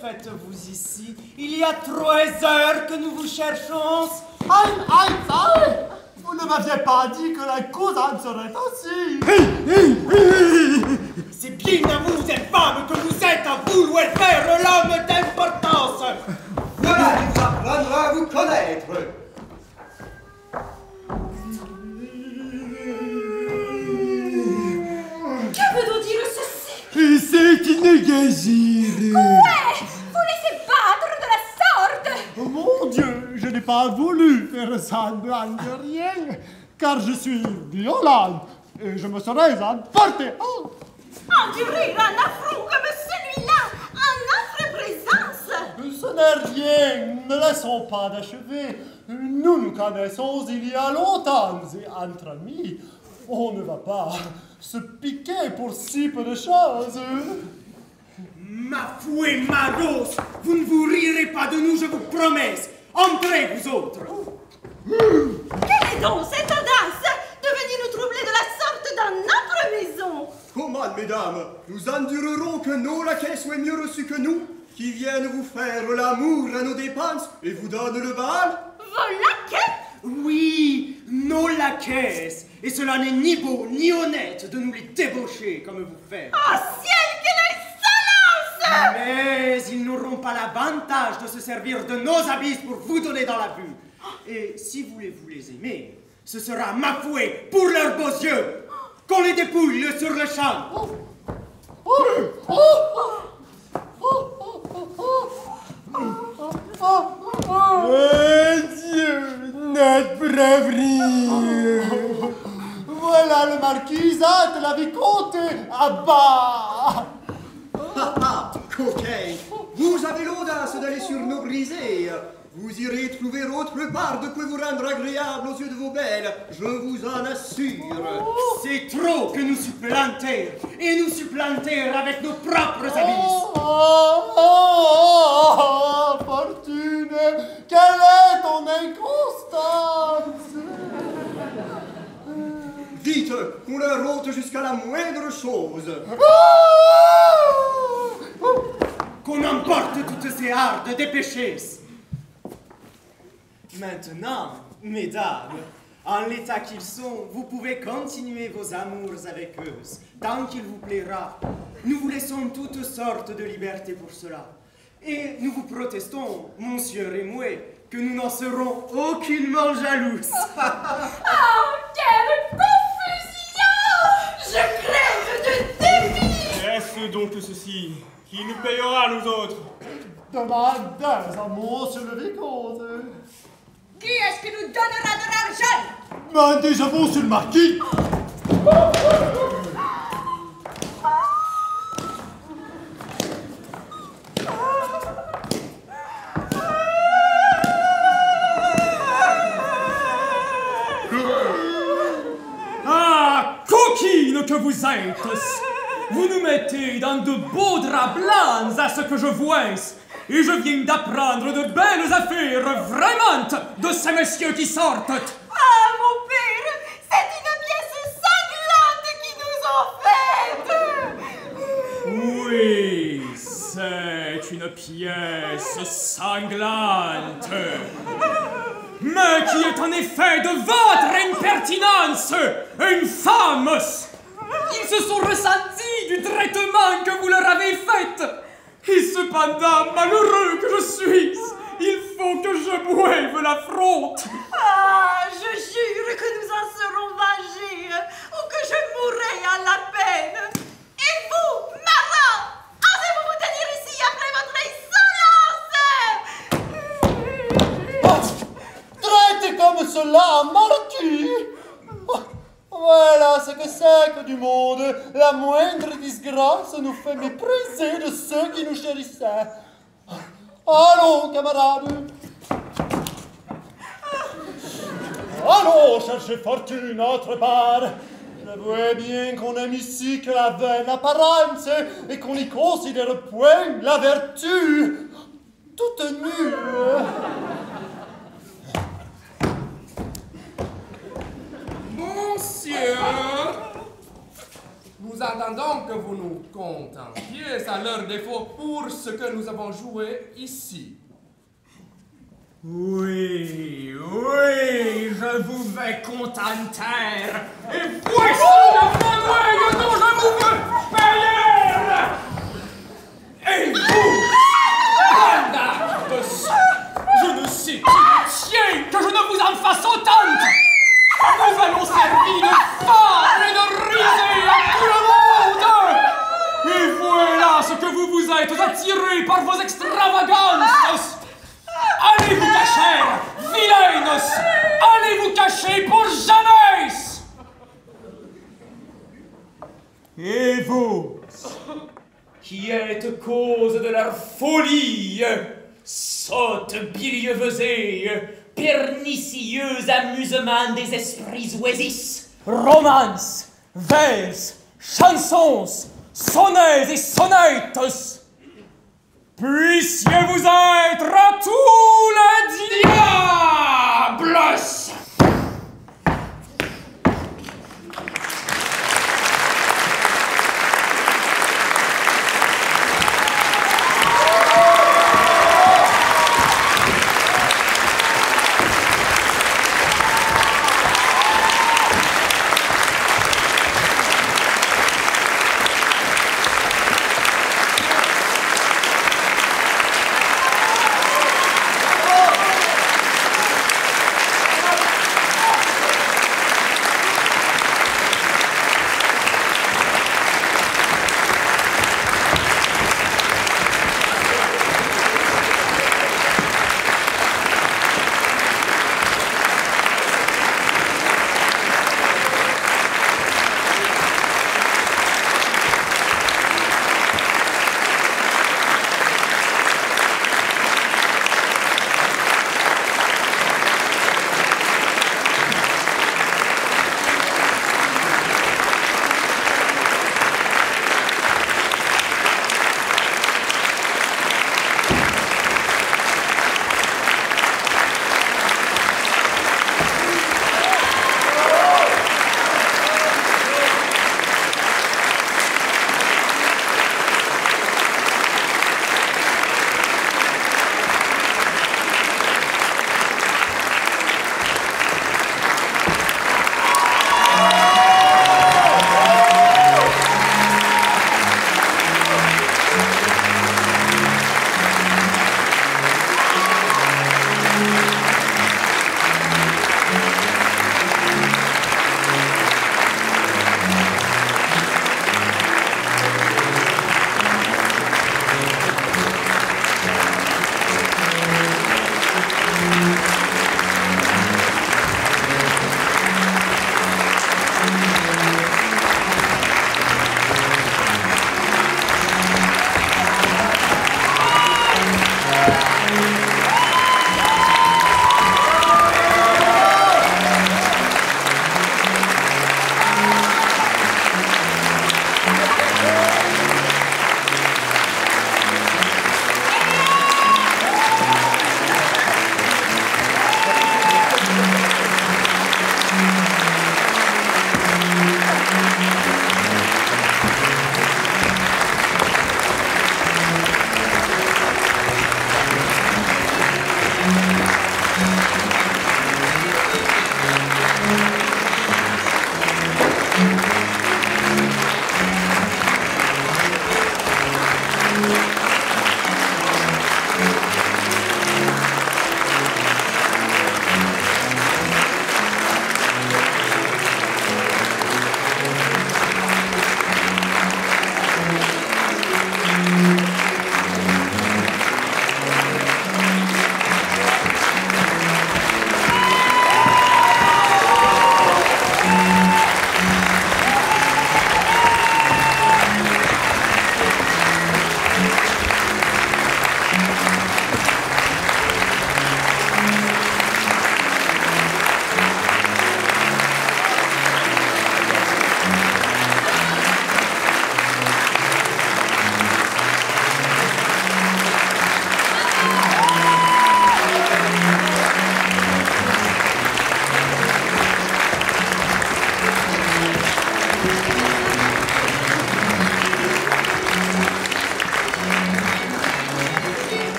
faites-vous ici? Il y a 3 heures que nous vous cherchons. Aïe, aïe, aïe! Vous ne m'aviez pas dit que la cousine serait ainsi! C'est bien à vous, infâme, que vous êtes à vouloir faire l'homme d'importance! Voilà qui vous apprendra à vous connaître! Que veut-on dire ceci? C'est une gazire! Ouais! Vous laissez battre de la sorte! Oh mon Dieu, je n'ai pas voulu faire semblant de rien, car je suis violente et je me serais emporté. Oh. Endurer un affront comme celui-là en notre présence! Ce n'est rien, ne laissons pas d'achever. Nous nous connaissons il y a longtemps et entre amis, on ne va pas se piquer pour si peu de choses. Ma fouet, ma gosse, vous ne vous rirez pas de nous, je vous promets. Entrez, vous autres. Quelle est donc cette audace de venir nous troubler de la sorte dans notre maison? Comment, mesdames, nous endurerons que nos laquais soient mieux reçus que nous, qui viennent vous faire l'amour à nos dépenses et vous donnent le bal? Vos laquais? Oui, nos laquais. Et cela n'est ni beau ni honnête de nous les débaucher comme vous faites. Oh ciel, quelle insolence! Mais ils n'auront pas l'avantage de se servir de nos habits pour vous donner dans la vue. Et si vous voulez vous les aimer, Ce sera ma fouet pour leurs beaux yeux, qu'on les dépouille sur le champ. Dieu, notre braverie. Voilà le marquisat de la vicomte à bas. Coquin, vous avez l'audace d'aller sur nos brisées. Vous irez trouver autre part de quoi vous rendre agréable aux yeux de vos belles, je vous en assure. C'est trop que nous supplanter, et nous supplanter avec nos propres habits. Fortune, quelle est ton inconstance? Dites qu'on leur ôte jusqu'à la moindre chose. Qu'on emporte toutes ces hardes dépêchées. Maintenant, mesdames, en l'état qu'ils sont, vous pouvez continuer vos amours avec eux, tant qu'il vous plaira. Nous vous laissons toutes sortes de liberté pour cela. Et nous vous protestons, monsieur Rémouet, que nous n'en serons aucunement jalouses. Oh, quelle confusion! Je crève de dépit! Est-ce donc ceci qui nous payera, nous autres? Demandez un mot sur le vicomte. Qui est-ce qui nous donnera de l'argent? Demandez un mot sur le marquis. Ah, coquine que vous êtes! Vous nous mettez dans de beaux draps blancs à ce que je vois, et je viens d'apprendre de belles affaires, vraiment, de ces messieurs qui sortent. Ah, mon père, c'est une pièce sanglante qu'ils nous ont faite! Oui, c'est une pièce sanglante, mais qui est en effet de votre impertinence, infâmes! Ils se sont ressentis du traitement que vous leur avez fait. Et cependant, malheureux que je suis, il faut que je boive l'affronte. Ah, je jure que nous en serons vengés, ou que je mourrai à la peine. Et vous, marins, osez-vous vous tenir ici après votre insolence? Traitez comme cela un marquis. Voilà ce que c'est que du monde. La moindre disgrâce nous fait mépriser de ceux qui nous cherissaient. Allons, camarades. Allons chercher fortune autre part. Je vois bien qu'on aime ici que la vaine apparence et qu'on n'y considère point la vertu toute nue. Monsieur, nous attendons que vous nous contentiez à leur défaut pour ce que nous avons joué ici. Oui, oui, je vous vais contenter. Et voici le manuel dont je vous veux payer. Et vous, bandactes, je ne sais qui tient que je ne vous en fasse autant. Nous allons servir de fable et de risée à tout le monde. Et voilà ce que vous vous êtes attirés par vos extravagances. Allez vous cacher, vilaines! Allez vous cacher pour jamais! Et vous, qui êtes cause de leur folie, sotte bilieuveusée, pernicieux amusement des esprits oisis, romances, vers, chansons, sonnets et sonnettes, puissiez vous être à tous les diables!